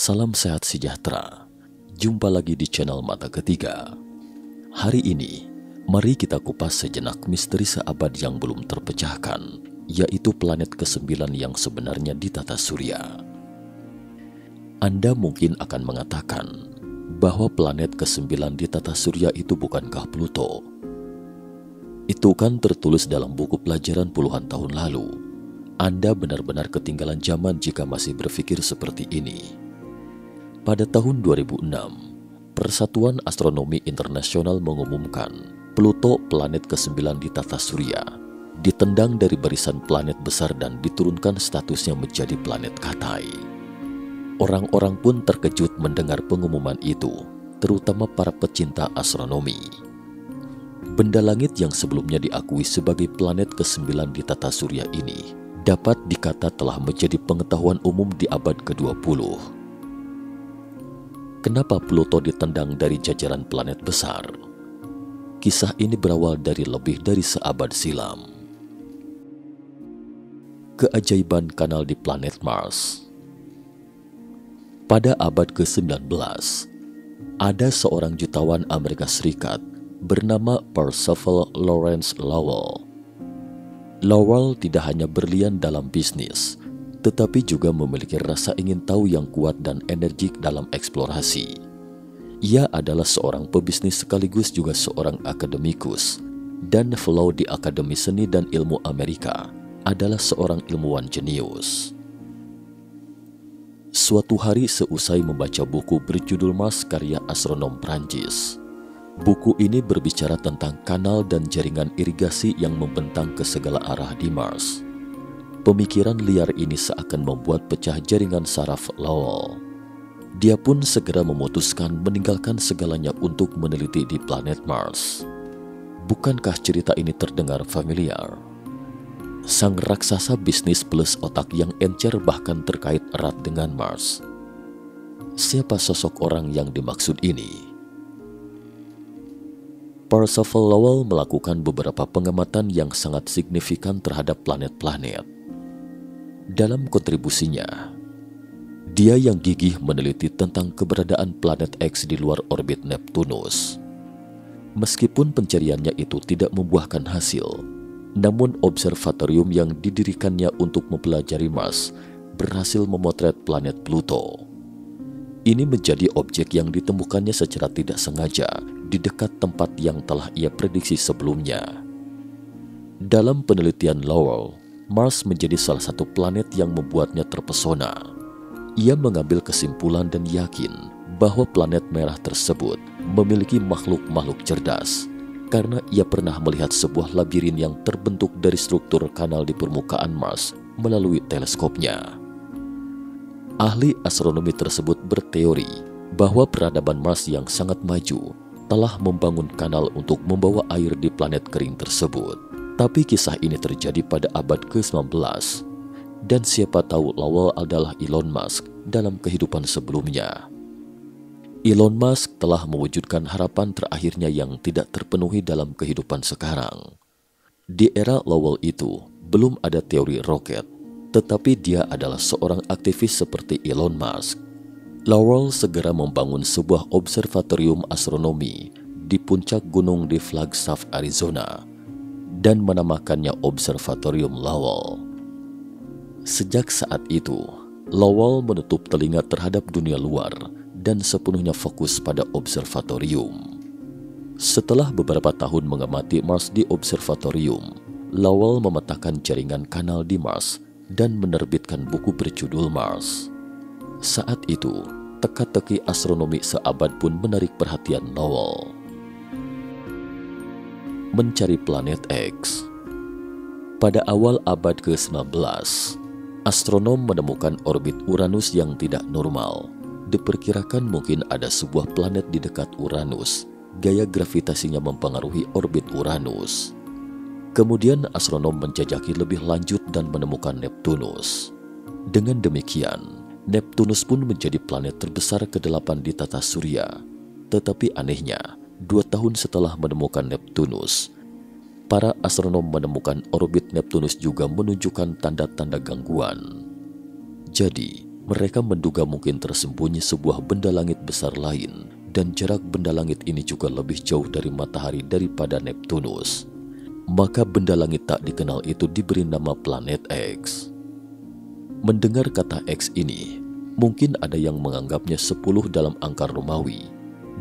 Salam sehat sejahtera. Jumpa lagi di channel Mata Ketiga. Hari ini, mari kita kupas sejenak misteri seabad yang belum terpecahkan, yaitu planet ke-9 yang sebenarnya di tata surya. Anda mungkin akan mengatakan bahwa planet ke-9 di tata surya itu bukankah Pluto? Itu kan tertulis dalam buku pelajaran puluhan tahun lalu. Anda benar-benar ketinggalan zaman jika masih berpikir seperti ini. Pada tahun 2006, Persatuan Astronomi Internasional mengumumkan Pluto, planet ke-9 di tata surya, ditendang dari barisan planet besar dan diturunkan statusnya menjadi planet Katai. Orang-orang pun terkejut mendengar pengumuman itu, terutama para pecinta astronomi. Benda langit yang sebelumnya diakui sebagai planet ke-9 di tata surya ini dapat dikata telah menjadi pengetahuan umum di abad ke-20. Kenapa Pluto ditendang dari jajaran planet besar? Kisah ini berawal dari lebih dari seabad silam. Keajaiban kanal di planet Mars. Pada abad ke-19, ada seorang jutawan Amerika Serikat bernama Percival Lawrence Lowell. Lowell tidak hanya berlian dalam bisnis, tetapi juga memiliki rasa ingin tahu yang kuat dan energik dalam eksplorasi. Ia adalah seorang pebisnis sekaligus juga seorang akademikus, dan fellow di Akademi Seni dan Ilmu Amerika, adalah seorang ilmuwan jenius. Suatu hari seusai membaca buku berjudul Mars karya astronom Prancis, buku ini berbicara tentang kanal dan jaringan irigasi yang membentang ke segala arah di Mars. Pemikiran liar ini seakan membuat pecah jaringan saraf Lowell. Dia pun segera memutuskan meninggalkan segalanya untuk meneliti di planet Mars. Bukankah cerita ini terdengar familiar? Sang raksasa bisnis plus otak yang encer bahkan terkait erat dengan Mars. Siapa sosok orang yang dimaksud ini? Percival Lowell melakukan beberapa pengamatan yang sangat signifikan terhadap planet-planet. Dalam kontribusinya, dia yang gigih meneliti tentang keberadaan planet X di luar orbit Neptunus. Meskipun pencariannya itu tidak membuahkan hasil, namun observatorium yang didirikannya untuk mempelajari Mars berhasil memotret planet Pluto. Ini menjadi objek yang ditemukannya secara tidak sengaja di dekat tempat yang telah ia prediksi sebelumnya. Dalam penelitian Lowell, Mars menjadi salah satu planet yang membuatnya terpesona. Ia mengambil kesimpulan dan yakin bahwa planet merah tersebut memiliki makhluk-makhluk cerdas karena ia pernah melihat sebuah labirin yang terbentuk dari struktur kanal di permukaan Mars melalui teleskopnya. Ahli astronomi tersebut berteori bahwa peradaban Mars yang sangat maju telah membangun kanal untuk membawa air di planet kering tersebut. Tapi kisah ini terjadi pada abad ke-19, dan siapa tahu Lowell adalah Elon Musk dalam kehidupan sebelumnya. Elon Musk telah mewujudkan harapan terakhirnya yang tidak terpenuhi dalam kehidupan sekarang. Di era Lowell itu, belum ada teori roket, tetapi dia adalah seorang aktivis seperti Elon Musk. Lowell segera membangun sebuah observatorium astronomi di puncak gunung di Flagstaff, Arizona, dan menamakannya Observatorium Lowell. Sejak saat itu, Lowell menutup telinga terhadap dunia luar dan sepenuhnya fokus pada observatorium. Setelah beberapa tahun mengamati Mars di observatorium, Lowell memetakan jaringan kanal di Mars dan menerbitkan buku berjudul Mars. Saat itu, teka-teki astronomi seabad pun menarik perhatian Lowell. Mencari planet X. Pada awal abad ke-19, astronom menemukan orbit Uranus yang tidak normal. Diperkirakan mungkin ada sebuah planet di dekat Uranus. Gaya gravitasinya mempengaruhi orbit Uranus. Kemudian astronom menjajaki lebih lanjut dan menemukan Neptunus. Dengan demikian, Neptunus pun menjadi planet terbesar ke-8 di tata surya. Tetapi anehnya, 2 tahun setelah menemukan Neptunus, para astronom menemukan orbit Neptunus juga menunjukkan tanda-tanda gangguan. Jadi, Mereka menduga mungkin tersembunyi sebuah benda langit besar lain, dan jarak benda langit ini juga lebih jauh dari matahari daripada Neptunus. Maka benda langit tak dikenal itu diberi nama planet X. Mendengar kata X ini, mungkin ada yang menganggapnya 10 dalam angka Romawi,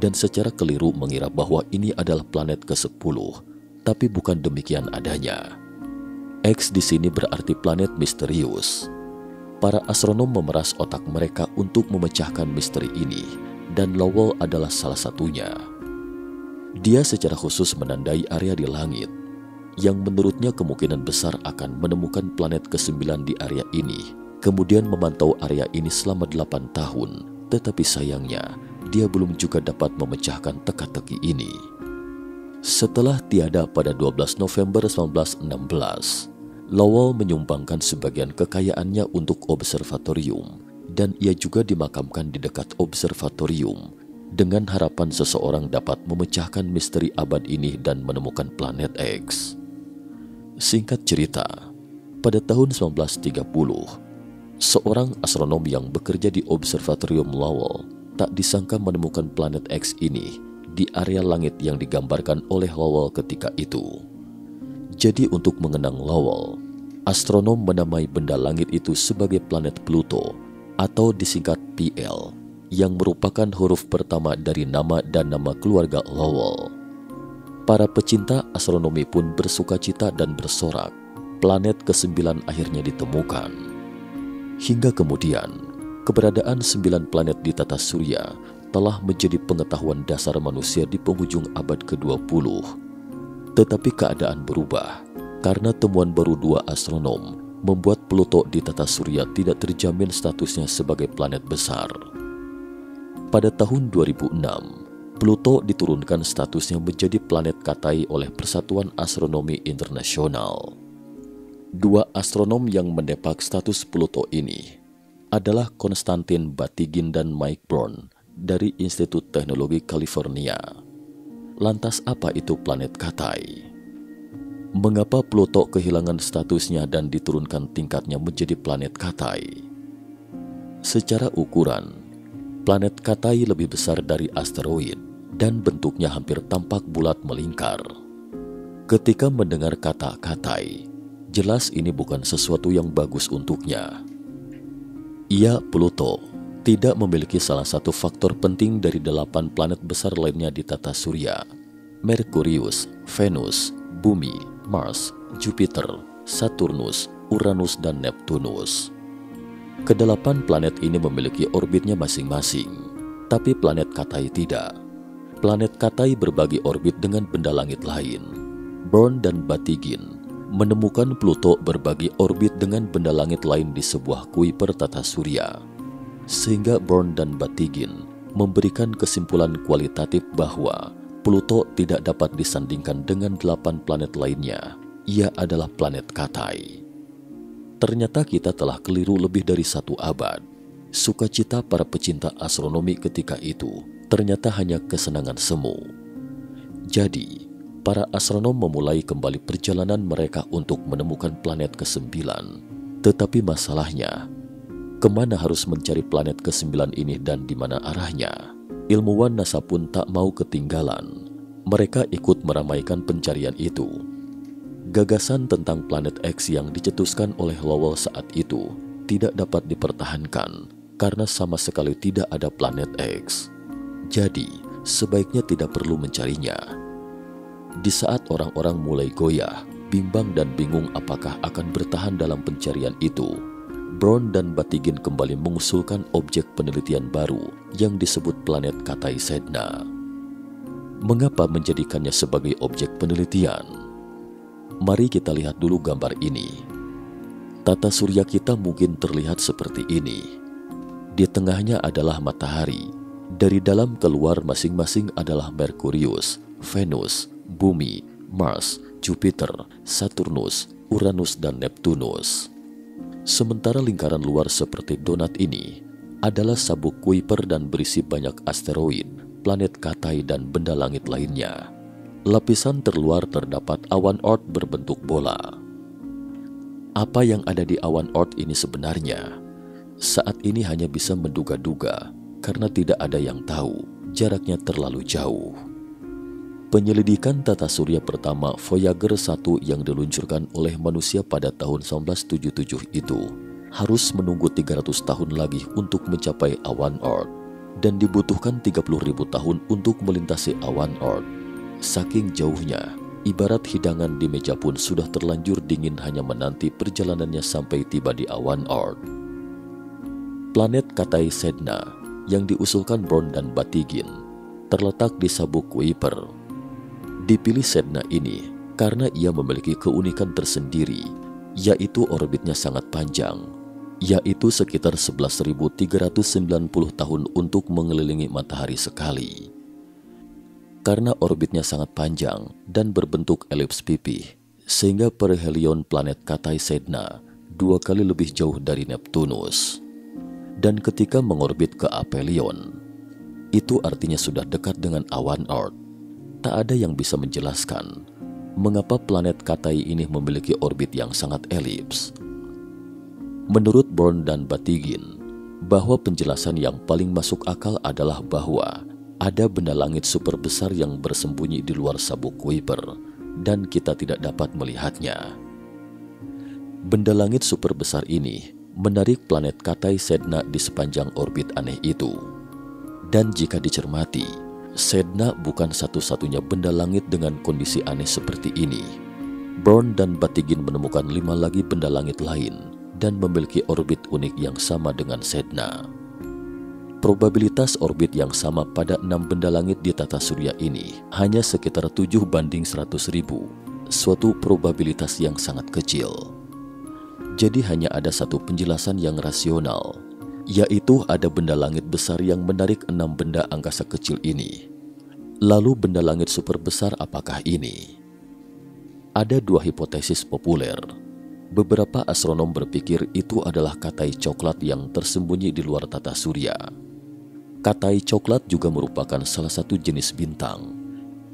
dan secara keliru mengira bahwa ini adalah planet ke-10, tapi bukan demikian adanya. X di sini berarti planet misterius. Para astronom memeras otak mereka untuk memecahkan misteri ini, dan Lowell adalah salah satunya. Dia secara khusus menandai area di langit, yang menurutnya kemungkinan besar akan menemukan planet ke-9 di area ini, kemudian memantau area ini selama 8 tahun, tetapi sayangnya, dia belum juga dapat memecahkan teka-teki ini. Setelah tiada pada 12 November 1916, Lowell menyumbangkan sebagian kekayaannya untuk observatorium, dan ia juga dimakamkan di dekat observatorium dengan harapan seseorang dapat memecahkan misteri abad ini dan menemukan planet X. Singkat cerita, pada tahun 1930, seorang astronom yang bekerja di observatorium Lowell tak disangka menemukan planet X ini di area langit yang digambarkan oleh Lowell ketika itu. Jadi untuk mengenang Lowell, astronom menamai benda langit itu sebagai planet Pluto atau disingkat PL, yang merupakan huruf pertama dari nama dan nama keluarga Lowell. Para pecinta astronomi pun bersukacita dan bersorak, planet ke-9 akhirnya ditemukan. Hingga kemudian, keberadaan 9 planet di tata surya telah menjadi pengetahuan dasar manusia di penghujung abad ke-20. Tetapi keadaan berubah karena temuan baru 2 astronom membuat Pluto di tata surya tidak terjamin statusnya sebagai planet besar. Pada tahun 2006, Pluto diturunkan statusnya menjadi planet Katai oleh Persatuan Astronomi Internasional. 2 astronom yang mendepak status Pluto ini adalah Konstantin Batygin dan Mike Brown dari Institut Teknologi California. Lantas apa itu planet Katai? Mengapa Pluto kehilangan statusnya dan diturunkan tingkatnya menjadi planet Katai? Secara ukuran, planet Katai lebih besar dari asteroid dan bentuknya hampir tampak bulat melingkar. Ketika mendengar kata Katai, jelas ini bukan sesuatu yang bagus untuknya. Ia, Pluto, tidak memiliki salah satu faktor penting dari 8 planet besar lainnya di tata surya: Merkurius, Venus, Bumi, Mars, Jupiter, Saturnus, Uranus, dan Neptunus. Kedelapan planet ini memiliki orbitnya masing-masing, tapi planet Katai tidak. Planet Katai berbagi orbit dengan benda langit lain. Brown dan Batygin menemukan Pluto berbagi orbit dengan benda langit lain di sebuah kuiper tata surya, sehingga Brown dan Batygin memberikan kesimpulan kualitatif bahwa Pluto tidak dapat disandingkan dengan 8 planet lainnya. Ia adalah planet Katai. Ternyata kita telah keliru lebih dari 1 abad. Sukacita para pecinta astronomi ketika itu ternyata hanya kesenangan semu. Jadi, para astronom memulai kembali perjalanan mereka untuk menemukan planet ke-9. Tetapi masalahnya, kemana harus mencari planet ke-9 ini dan di mana arahnya? Ilmuwan NASA pun tak mau ketinggalan. Mereka ikut meramaikan pencarian itu. Gagasan tentang planet X yang dicetuskan oleh Lowell saat itu tidak dapat dipertahankan karena sama sekali tidak ada planet X. Jadi, sebaiknya tidak perlu mencarinya. Di saat orang-orang mulai goyah, bimbang dan bingung apakah akan bertahan dalam pencarian itu, Brown dan Batygin kembali mengusulkan objek penelitian baru yang disebut planet Katai Sedna. Mengapa menjadikannya sebagai objek penelitian? Mari kita lihat dulu gambar ini. Tata surya kita mungkin terlihat seperti ini. Di tengahnya adalah matahari. Dari dalam keluar masing-masing adalah Merkurius, Venus, Bumi, Mars, Jupiter, Saturnus, Uranus, dan Neptunus. Sementara lingkaran luar seperti donat ini adalah sabuk Kuiper dan berisi banyak asteroid, planet Katai, dan benda langit lainnya. Lapisan terluar terdapat awan Oort berbentuk bola. Apa yang ada di awan Oort ini sebenarnya? Saat ini hanya bisa menduga-duga karena tidak ada yang tahu, jaraknya terlalu jauh. Penyelidikan tata surya pertama Voyager 1 yang diluncurkan oleh manusia pada tahun 1977 itu harus menunggu 300 tahun lagi untuk mencapai awan Oort dan dibutuhkan 30.000 tahun untuk melintasi awan Oort. Saking jauhnya, ibarat hidangan di meja pun sudah terlanjur dingin hanya menanti perjalanannya sampai tiba di awan Oort. Planet Cathay Sedna yang diusulkan Brown dan Batygin terletak di sabuk Kuiper. Dipilih Sedna ini karena ia memiliki keunikan tersendiri, yaitu orbitnya sangat panjang, yaitu sekitar 11.390 tahun untuk mengelilingi matahari sekali. Karena orbitnya sangat panjang dan berbentuk elips pipih, sehingga perihelion planet Cathay Sedna 2 kali lebih jauh dari Neptunus. Dan ketika mengorbit ke aphelion, itu artinya sudah dekat dengan awan Oort. Tak ada yang bisa menjelaskan mengapa planet Cathay ini memiliki orbit yang sangat elips. Menurut Brown dan Batygin, bahwa penjelasan yang paling masuk akal adalah bahwa ada benda langit super besar yang bersembunyi di luar sabuk Kuiper dan kita tidak dapat melihatnya. Benda langit super besar ini menarik planet Cathay Sedna di sepanjang orbit aneh itu. Dan jika dicermati, Sedna bukan satu-satunya benda langit dengan kondisi aneh seperti ini. Brown dan Batygin menemukan 5 lagi benda langit lain dan memiliki orbit unik yang sama dengan Sedna. Probabilitas orbit yang sama pada 6 benda langit di tata surya ini hanya sekitar 7/100.000, suatu probabilitas yang sangat kecil. Jadi hanya ada satu penjelasan yang rasional, yaitu ada benda langit besar yang menarik 6 benda angkasa kecil ini. Lalu benda langit super besar apakah ini? Ada 2 hipotesis populer. Beberapa astronom berpikir itu adalah Cathay coklat yang tersembunyi di luar tata surya. Cathay coklat juga merupakan salah satu jenis bintang.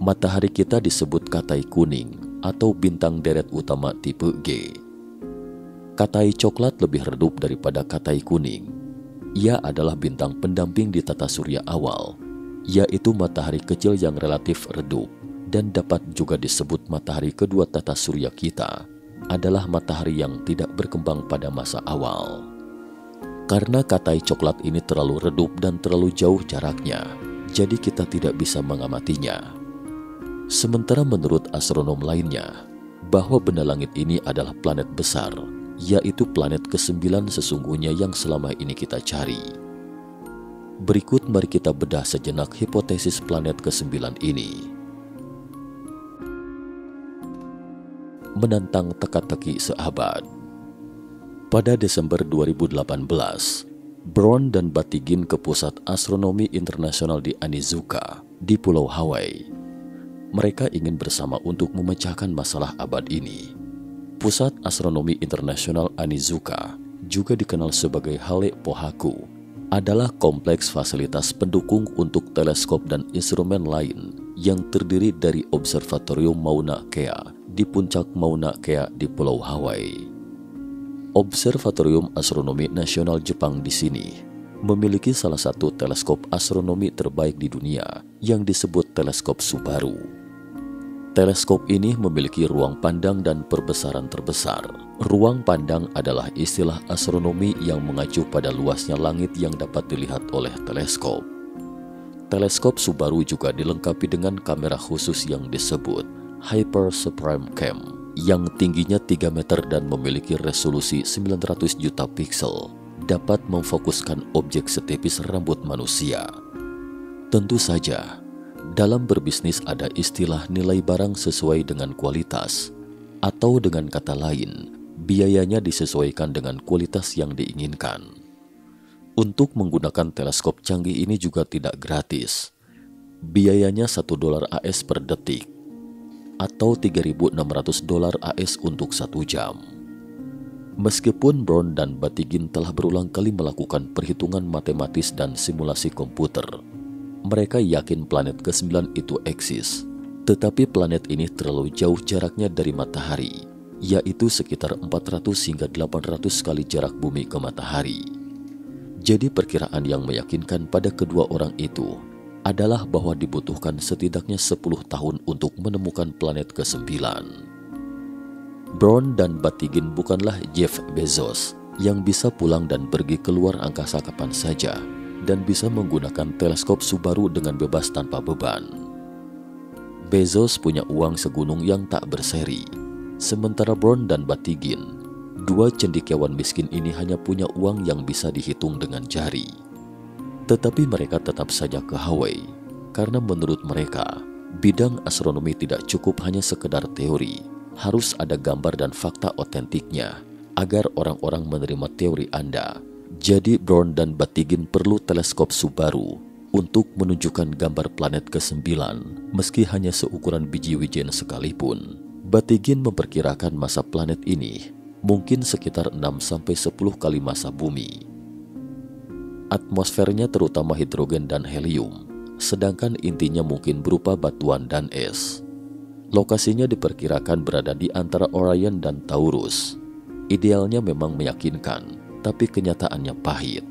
Matahari kita disebut Cathay kuning atau bintang deret utama tipe G. Cathay coklat lebih redup daripada Cathay kuning. Ia adalah bintang pendamping di tata surya awal, yaitu matahari kecil yang relatif redup, dan dapat juga disebut matahari kedua tata surya kita, adalah matahari yang tidak berkembang pada masa awal. Karena Cathay coklat ini terlalu redup dan terlalu jauh jaraknya, jadi kita tidak bisa mengamatinya. Sementara menurut astronom lainnya, bahwa benda langit ini adalah planet besar, yaitu planet ke-9 sesungguhnya yang selama ini kita cari. Berikut mari kita bedah sejenak hipotesis planet ke-9 ini. Menantang teka-teki seabad. Pada Desember 2018, Brown dan Batygin ke Pusat Astronomi Internasional di Onizuka, di Pulau Hawaii. Mereka ingin bersama untuk memecahkan masalah abad ini. Pusat Astronomi Internasional Onizuka, juga dikenal sebagai Hale Pohaku, adalah kompleks fasilitas pendukung untuk teleskop dan instrumen lain yang terdiri dari Observatorium Mauna Kea di puncak Mauna Kea di Pulau Hawaii. Observatorium Astronomi Nasional Jepang di sini memiliki salah satu teleskop astronomi terbaik di dunia yang disebut teleskop Subaru. Teleskop ini memiliki ruang pandang dan perbesaran terbesar. Ruang pandang adalah istilah astronomi yang mengacu pada luasnya langit yang dapat dilihat oleh teleskop. Teleskop Subaru juga dilengkapi dengan kamera khusus yang disebut Hyper Supreme Cam yang tingginya 3 meter dan memiliki resolusi 900 juta piksel, dapat memfokuskan objek setipis rambut manusia. Tentu saja, dalam berbisnis ada istilah nilai barang sesuai dengan kualitas, atau dengan kata lain, biayanya disesuaikan dengan kualitas yang diinginkan. Untuk menggunakan teleskop canggih ini juga tidak gratis. Biayanya $1 AS per detik, atau $3.600 AS untuk 1 jam. Meskipun Brown dan Batygin telah berulang kali melakukan perhitungan matematis dan simulasi komputer, mereka yakin planet ke-9 itu eksis, tetapi planet ini terlalu jauh jaraknya dari matahari, yaitu sekitar 400 hingga 800 kali jarak bumi ke matahari. Jadi perkiraan yang meyakinkan pada kedua orang itu adalah bahwa dibutuhkan setidaknya 10 tahun untuk menemukan planet ke-9. Brown dan Batygin bukanlah Jeff Bezos yang bisa pulang dan pergi keluar angkasa kapan saja dan bisa menggunakan teleskop Subaru dengan bebas tanpa beban. Bezos punya uang segunung yang tak berseri, sementara Brown dan Batygin, dua cendekiawan miskin ini, hanya punya uang yang bisa dihitung dengan jari. Tetapi mereka tetap saja ke Hawaii, karena menurut mereka, bidang astronomi tidak cukup hanya sekedar teori, harus ada gambar dan fakta otentiknya, agar orang-orang menerima teori Anda. Jadi Brown dan Batygin perlu teleskop Subaru untuk menunjukkan gambar planet ke-9, meski hanya seukuran biji wijen sekalipun. Batygin memperkirakan masa planet ini mungkin sekitar 6-10 kali masa bumi. Atmosfernya terutama hidrogen dan helium, sedangkan intinya mungkin berupa batuan dan es. Lokasinya diperkirakan berada di antara Orion dan Taurus. Idealnya memang meyakinkan, tapi kenyataannya pahit.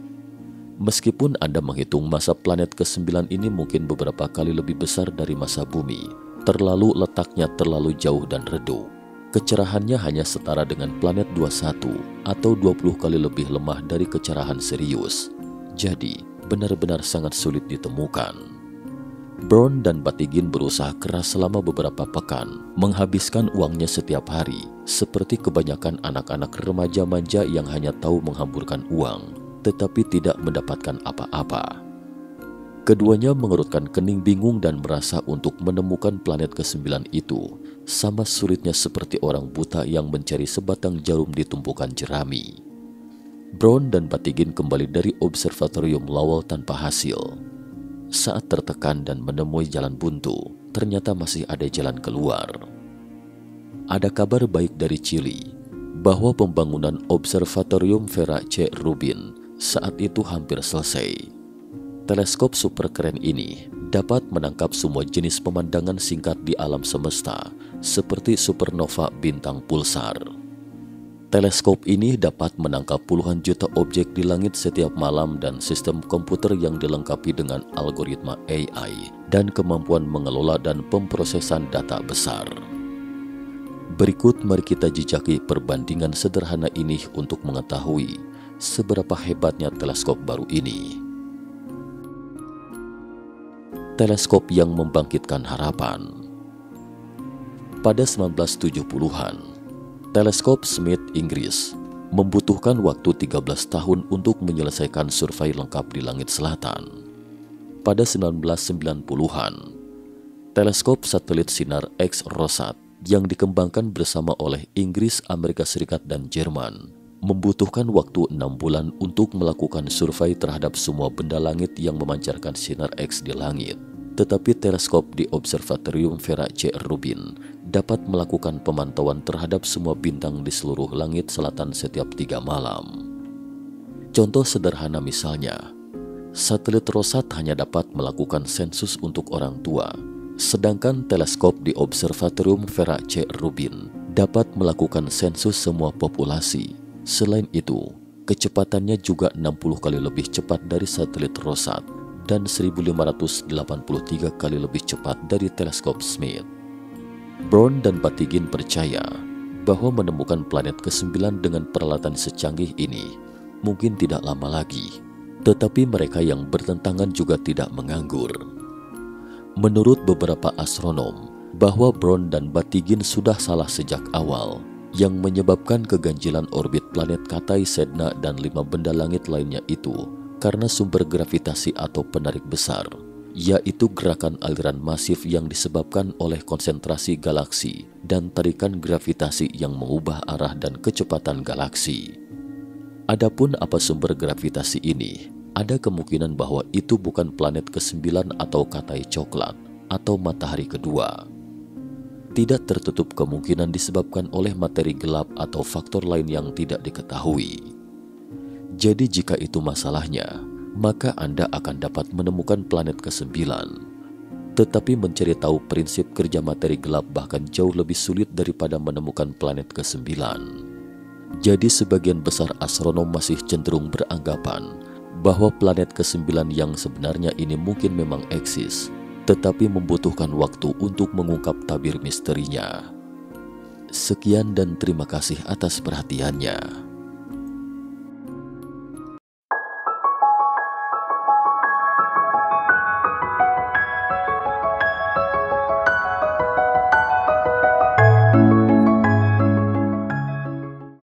Meskipun Anda menghitung masa planet ke-9 ini mungkin beberapa kali lebih besar dari masa bumi, letaknya terlalu jauh dan redup. Kecerahannya hanya setara dengan planet 21 atau 20 kali lebih lemah dari kecerahan Sirius. Jadi, benar-benar sangat sulit ditemukan. Brown dan Batygin berusaha keras selama beberapa pekan, menghabiskan uangnya setiap hari, seperti kebanyakan anak-anak remaja manja yang hanya tahu menghamburkan uang, tetapi tidak mendapatkan apa-apa. Keduanya mengerutkan kening bingung dan merasa untuk menemukan planet ke-9 itu sama sulitnya seperti orang buta yang mencari sebatang jarum di tumpukan jerami. Brown dan Batygin kembali dari observatorium Lowell tanpa hasil. Saat tertekan dan menemui jalan buntu, ternyata masih ada jalan keluar. Ada kabar baik dari Chili bahwa pembangunan observatorium Vera C. Rubin saat itu hampir selesai. Teleskop super keren ini dapat menangkap semua jenis pemandangan singkat di alam semesta, seperti supernova bintang pulsar. Teleskop ini dapat menangkap puluhan juta objek di langit setiap malam dan sistem komputer yang dilengkapi dengan algoritma AI dan kemampuan mengelola dan pemrosesan data besar. Berikut mari kita jejaki perbandingan sederhana ini untuk mengetahui seberapa hebatnya teleskop baru ini. Teleskop yang membangkitkan harapan. Pada 1970-an, teleskop Smith Inggris membutuhkan waktu 13 tahun untuk menyelesaikan survei lengkap di langit selatan. Pada 1990-an, teleskop satelit sinar X-Rosat yang dikembangkan bersama oleh Inggris, Amerika Serikat, dan Jerman membutuhkan waktu 6 bulan untuk melakukan survei terhadap semua benda langit yang memancarkan sinar X di langit. Tetapi teleskop di Observatorium Vera C. Rubin dapat melakukan pemantauan terhadap semua bintang di seluruh langit selatan setiap 3 malam. Contoh sederhana misalnya, satelit Rosat hanya dapat melakukan sensus untuk orang tua, sedangkan teleskop di Observatorium Vera C. Rubin dapat melakukan sensus semua populasi. Selain itu, kecepatannya juga 60 kali lebih cepat dari satelit Rosat dan 1583 kali lebih cepat dari teleskop Smith. Brown dan Batygin percaya bahwa menemukan planet ke-9 dengan peralatan secanggih ini mungkin tidak lama lagi, tetapi mereka yang bertentangan juga tidak menganggur. Menurut beberapa astronom, bahwa Brown dan Batygin sudah salah sejak awal, yang menyebabkan keganjilan orbit planet Katai, Sedna, dan 5 benda langit lainnya itu karena sumber gravitasi atau penarik besar, yaitu gerakan aliran masif yang disebabkan oleh konsentrasi galaksi dan tarikan gravitasi yang mengubah arah dan kecepatan galaksi. Adapun apa sumber gravitasi ini, ada kemungkinan bahwa itu bukan planet ke-9 atau Katai coklat atau matahari kedua. Tidak tertutup kemungkinan disebabkan oleh materi gelap atau faktor lain yang tidak diketahui. Jadi jika itu masalahnya, maka Anda akan dapat menemukan planet ke-9. Tetapi mencari tahu prinsip kerja materi gelap bahkan jauh lebih sulit daripada menemukan planet ke-9. Jadi sebagian besar astronom masih cenderung beranggapan bahwa planet ke-9 yang sebenarnya ini mungkin memang eksis, tetapi membutuhkan waktu untuk mengungkap tabir misterinya. Sekian dan terima kasih atas perhatiannya.